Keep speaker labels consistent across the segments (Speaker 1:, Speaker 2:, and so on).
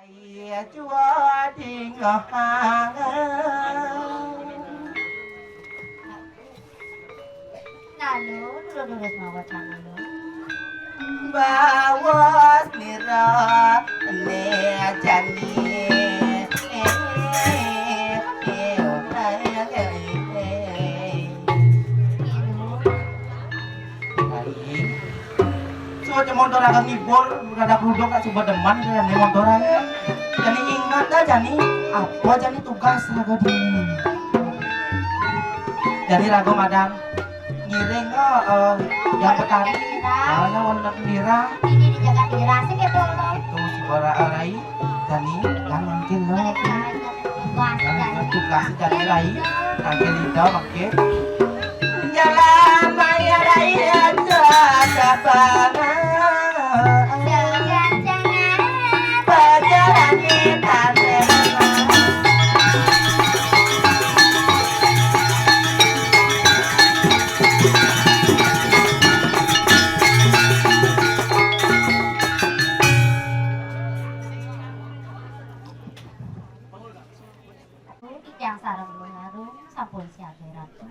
Speaker 1: Iya chua di ngahang
Speaker 2: Lalu, dulu mawat lalu.
Speaker 1: bawas nira ne jani Coba motor agak ngibor, ada kerudung gak coba deman kayak nih motor aja. Jadi ingat aja nih, apa aja nih tugas raga dini. Jadi raga madang ngiring yang petani, soalnya wanita pendira.
Speaker 2: Ini dijaga dira sih gitu loh.
Speaker 1: Itu si bara arai, jadi yang mungkin lo. Yang tugas jadi rai, nanti lidah pakai. Jalan maya rai aja kapangan.
Speaker 2: Yang sarang lunarung sampun siaga ratu.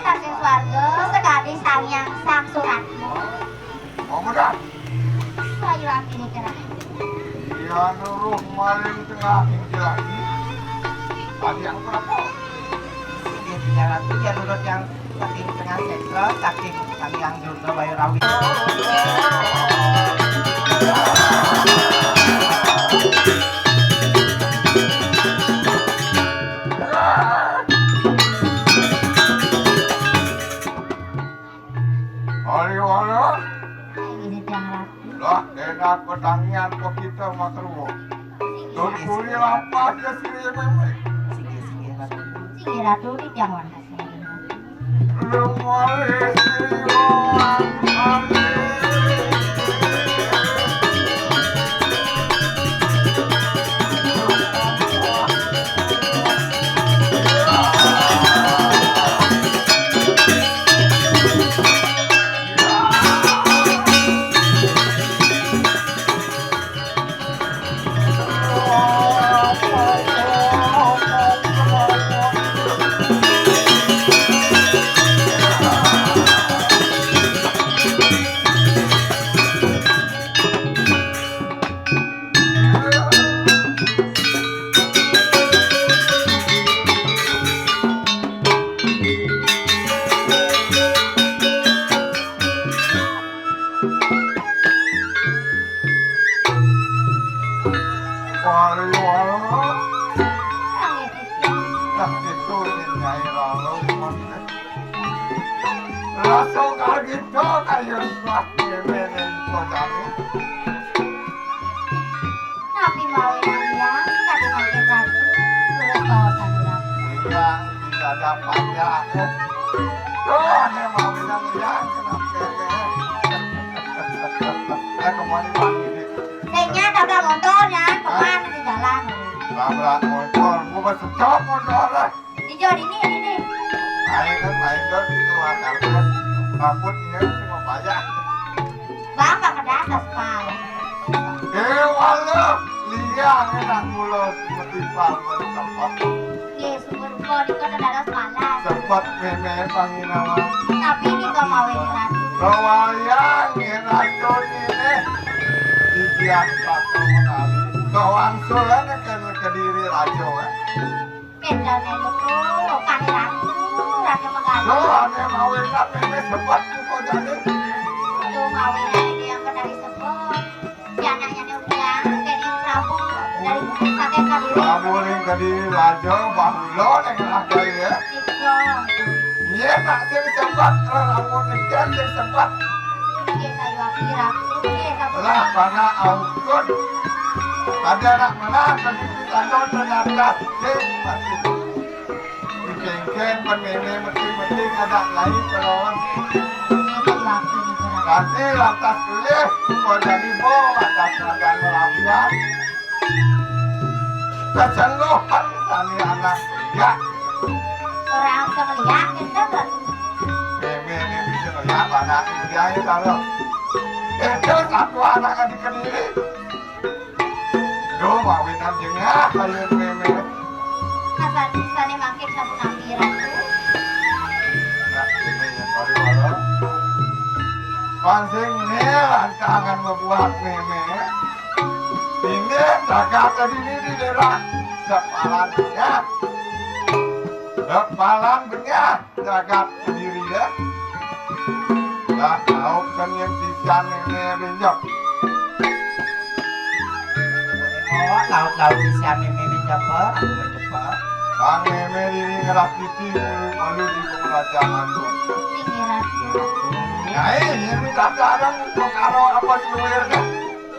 Speaker 2: Saking swarga sekali sangyang sang suratmu. Sayu api kira.
Speaker 3: Ya nuruh maling tengah lagi. Tadi yang berapa?
Speaker 1: Dia 300 ya nurut yang saking tengah sekro, saking kami yang jurnal bayu rawi.
Speaker 3: Lah, enak pertanian kok kita makruh. Tuh kuli lapas ya sini memang.
Speaker 1: Sige ratu.
Speaker 2: Sige ratu di jangan.
Speaker 3: Lumale siwan Langsung gitu kayak suatu menen kodane.
Speaker 2: Tapi mau yang kadang makin ratu terus bawa sanduran.
Speaker 3: Iya, tidak dapat ya. Tuh, memang nabrak motor, gua secok motor lah.
Speaker 2: Dijo ini.
Speaker 3: Main dong itu akar kan. Takutnya cuma payah.
Speaker 2: Bapak ke atas pal.
Speaker 3: Walau liang enak mulut metimpal pada tempat.
Speaker 2: Sumber kau di kota darat palas.
Speaker 3: Sempat meme panginawa.
Speaker 2: Tapi ini kau mau enak.
Speaker 3: Rawayang enak tuh ini. Dikiat satu kali. Kau angsulan ke Kediri Rajo.
Speaker 2: Kendal nelo tuh kali ratu raja mengalir.
Speaker 3: Lo ada mau enak meme sempat kau jadi.
Speaker 2: Tuh mau enak ini yang dari sebut. Jananya udah dari Prabu dari Sate Kediri.
Speaker 3: Kamuling Kediri Rajo bahulo dengan agak ya.
Speaker 2: Dijo.
Speaker 3: Iya nak sih sempat rambut negan sih sempat.
Speaker 2: Iya saya kira.
Speaker 3: Lah karena aukun ada anak mana kalau ternyata mati dikengkeng penene mesti ada lain peron nanti lantas kuliah kau jadi bawa atas nagan melawian kecenguhan tani anak ya
Speaker 2: orang sekalian kita kan
Speaker 3: meme ini bisa ngeliat anak dia ya taruh itu satu anak yang di Kediri. Duh, mawinan jengah kayu meme.
Speaker 2: asal sana makin satu nampiran tuh.
Speaker 3: Nah, ini yang baru-baru. Pansing ini rancangan membuat meme. Ini jaga tadi ini di daerah Sepalan Benyah. Sepalan Benyah jaga sendiri ya. Dah tahu kan yang sisian ini benjok.
Speaker 1: Oh, laut-laut di sana meme cepat, aku cepat.
Speaker 3: Bang meme ini ngerak titi malu di kerajaan tuh.
Speaker 2: Pinggiran.
Speaker 3: Ya ini minta sarang karo apa seluirnya.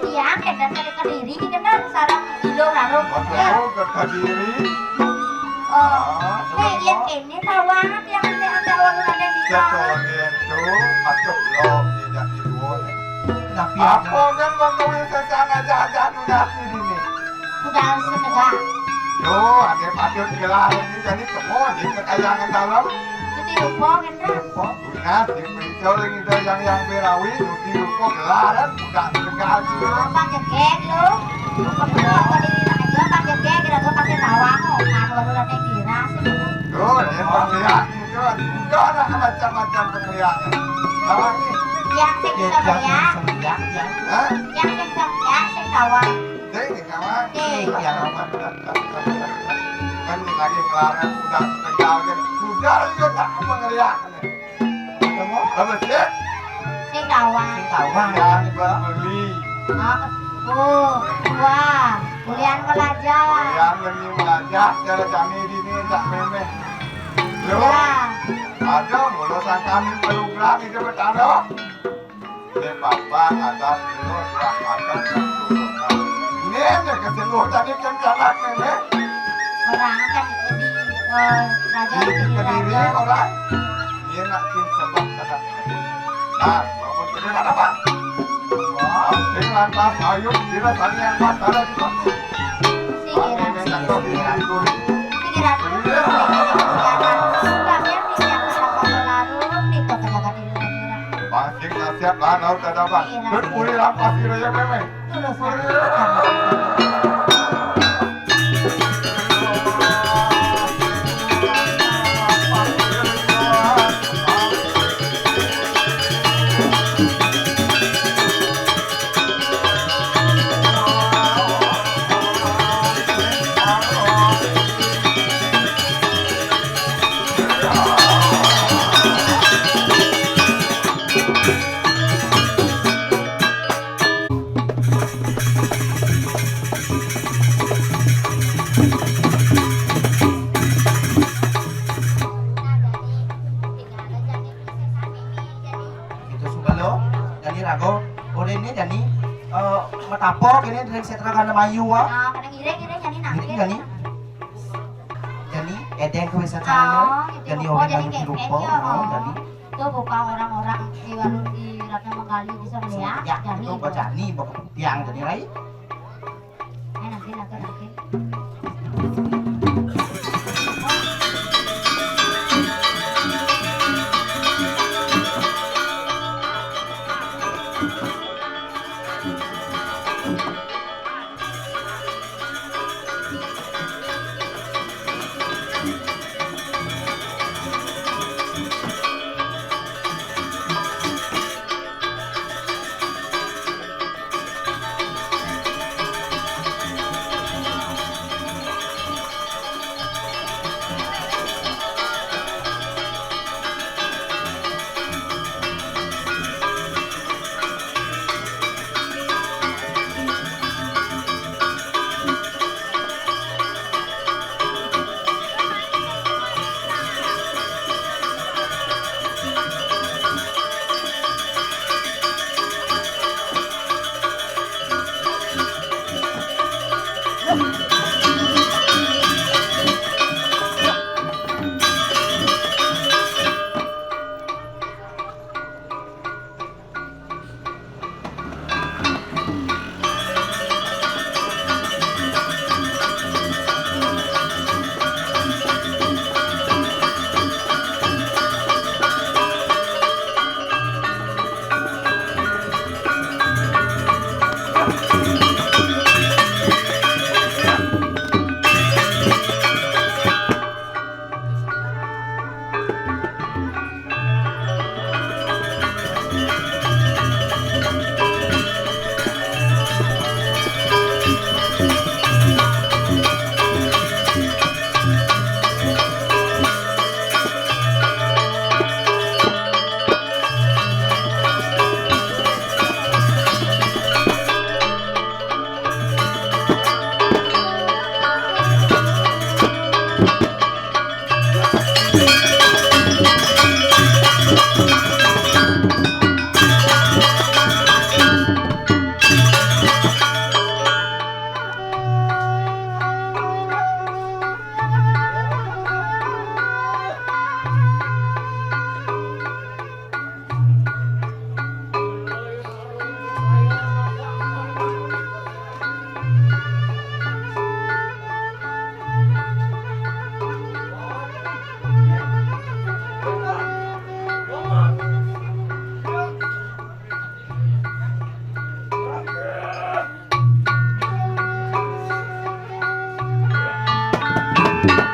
Speaker 2: Iya, kita dari Kediri kita sarang kilo rarum. Ya.
Speaker 3: Waktu ke Kediri.
Speaker 2: Oh, yang ini tawangan yang ada orang ada di sana.
Speaker 3: Sekolah itu masuk lo tidak dibuat.
Speaker 1: Tapi
Speaker 3: Apa kan waktu sesana jajan udah sini.
Speaker 2: Udah setengah.
Speaker 3: Tuh, ada patut gelar ini jadi semua di kekayangan dalam.
Speaker 2: Jadi lupa kita.
Speaker 3: Nah, di Picol itu yang berawi, di ruko gelaran udah sekali.
Speaker 2: Oh, pakai geng lo. Kedua apa diri aja pakai geng kita tuh pakai tawang. Kan baru ada kira sih.
Speaker 3: Tuh, dia penglihat itu udah ada macam-macam penglihatnya. Tawang ini,
Speaker 2: Yang sing sama ya.
Speaker 1: semenjak ya.
Speaker 3: hah?
Speaker 2: Yang sing sama ya sing tawang.
Speaker 3: Ini kawan.
Speaker 1: Yang
Speaker 3: Kan ini lagi gelaran udah tegal kan. Sudah juga penglihatnya.
Speaker 1: Ketemu
Speaker 3: Apa sih?
Speaker 2: Sing tawang.
Speaker 1: si tawang
Speaker 3: Yang
Speaker 1: itu.
Speaker 3: berbeli.
Speaker 2: Oh, wah, kuliah pelajar.
Speaker 3: Yang ini belajar cara kami di sini tak meme. Lo,
Speaker 2: Ya.
Speaker 3: ada mulusan kami program itu bertaruh. Ini papa ada dulu sudah ada ini aja keseluruh tadi kan jalan meme.
Speaker 2: Orang kan di raja
Speaker 3: Di
Speaker 2: di
Speaker 3: Kediri
Speaker 2: raja.
Speaker 3: orang. Dia nak tim sebab kata. Nah, bangun kediri ada apa? Wah, ini lantas ayo kita tanya yang pas ada di sana.
Speaker 2: Singiran.
Speaker 3: Meme tak tahu dia itu.
Speaker 2: Singiran. Kami yang tidak berapa larut di kota Jakarta di daerah.
Speaker 3: Masing nasihat lah, nau tak dapat. Berpuri lampas kira ya meme.
Speaker 2: Terus saya.
Speaker 1: Itu subalo jadi rago ore ini jadi matapok ini dari setra kana mayu wa
Speaker 2: Nah, kadang ire-ire jadi
Speaker 1: ini
Speaker 2: nangkep.
Speaker 1: jadi edeng ke wisata
Speaker 2: Oh,
Speaker 1: jadi
Speaker 2: gitu.
Speaker 1: orang
Speaker 2: Jadi
Speaker 1: yang
Speaker 2: kayak
Speaker 1: dirupo
Speaker 2: gitu. Oh.
Speaker 1: jadi
Speaker 2: Tuh bukan orang-orang di warung di Ratna Menggali di sana ya.
Speaker 1: ya
Speaker 2: Jadi
Speaker 1: itu baca ni baca tiang jadi rai
Speaker 2: nanti lagi.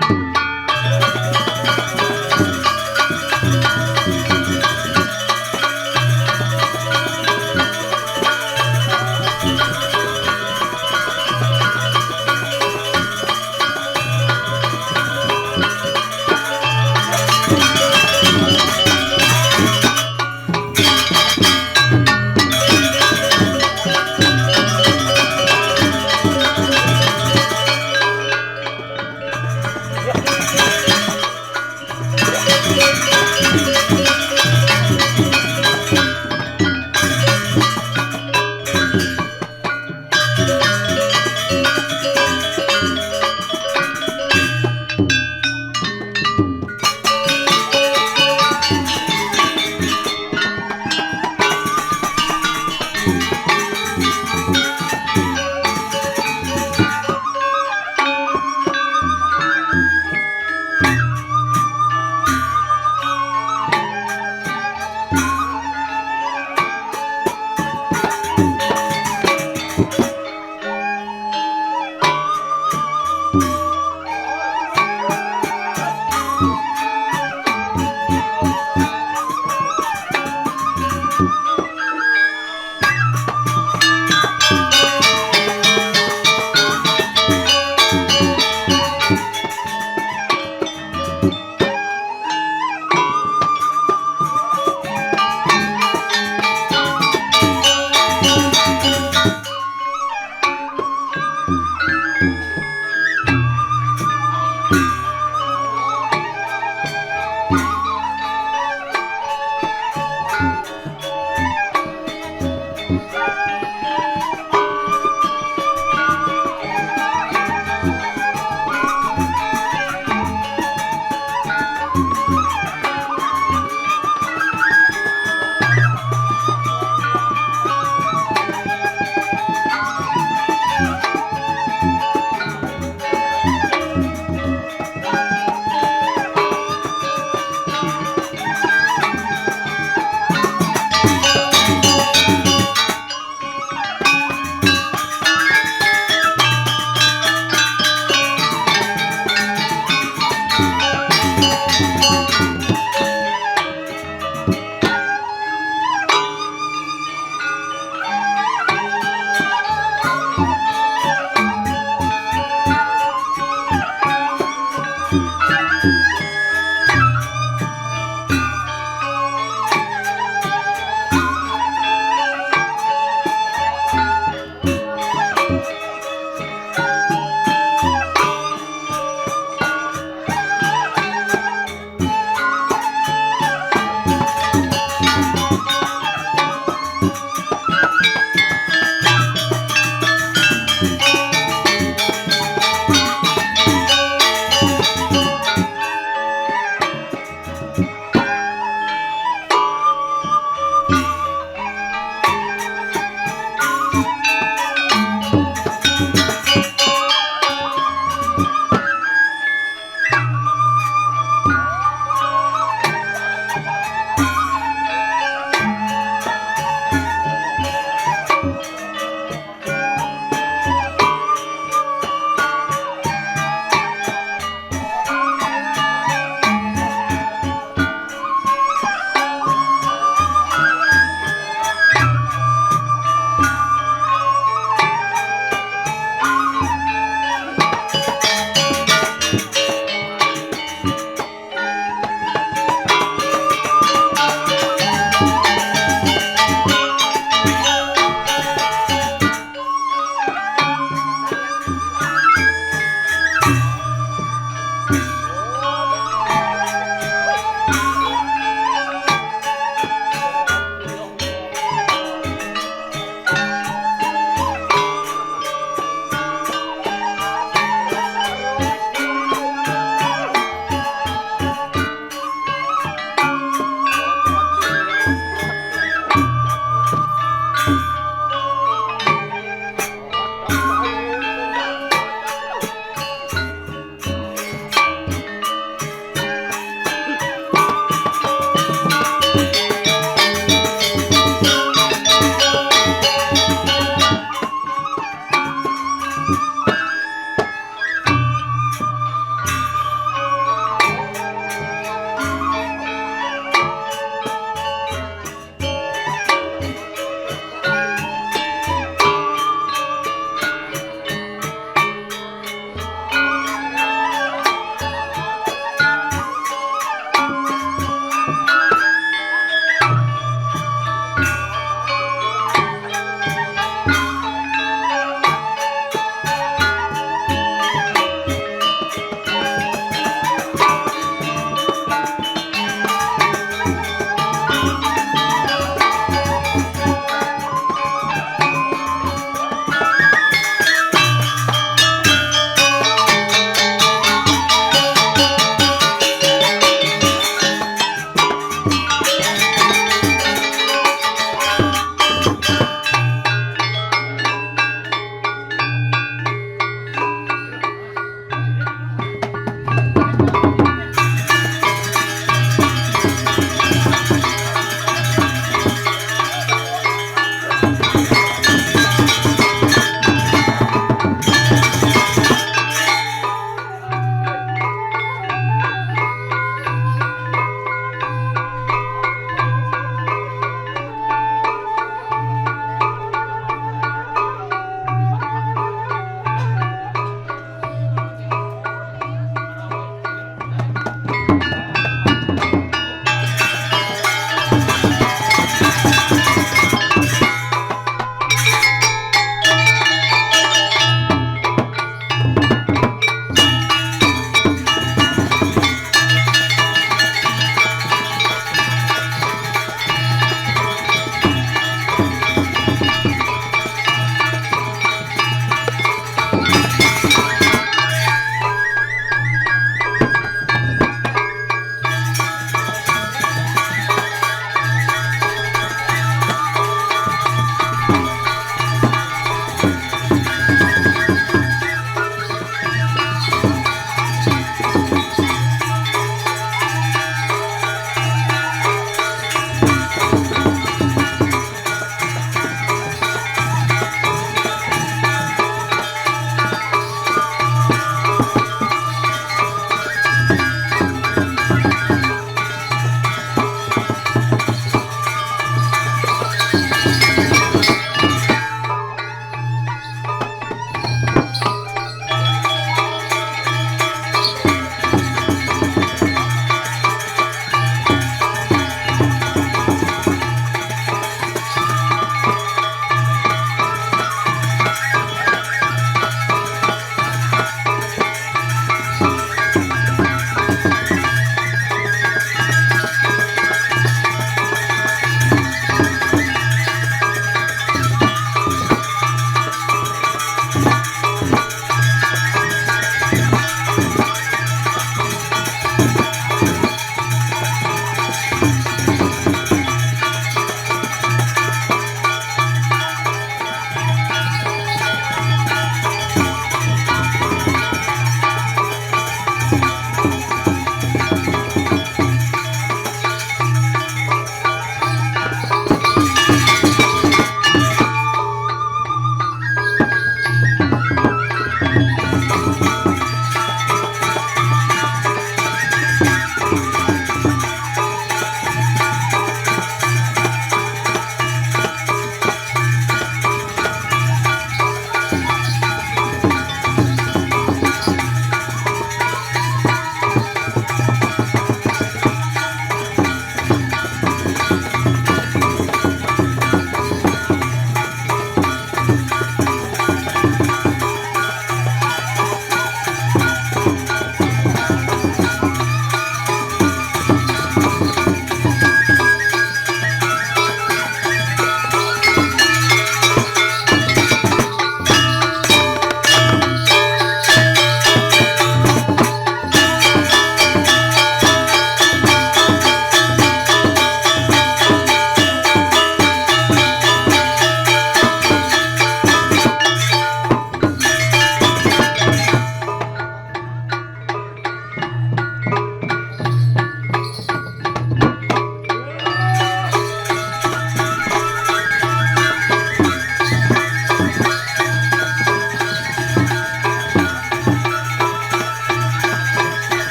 Speaker 3: Thank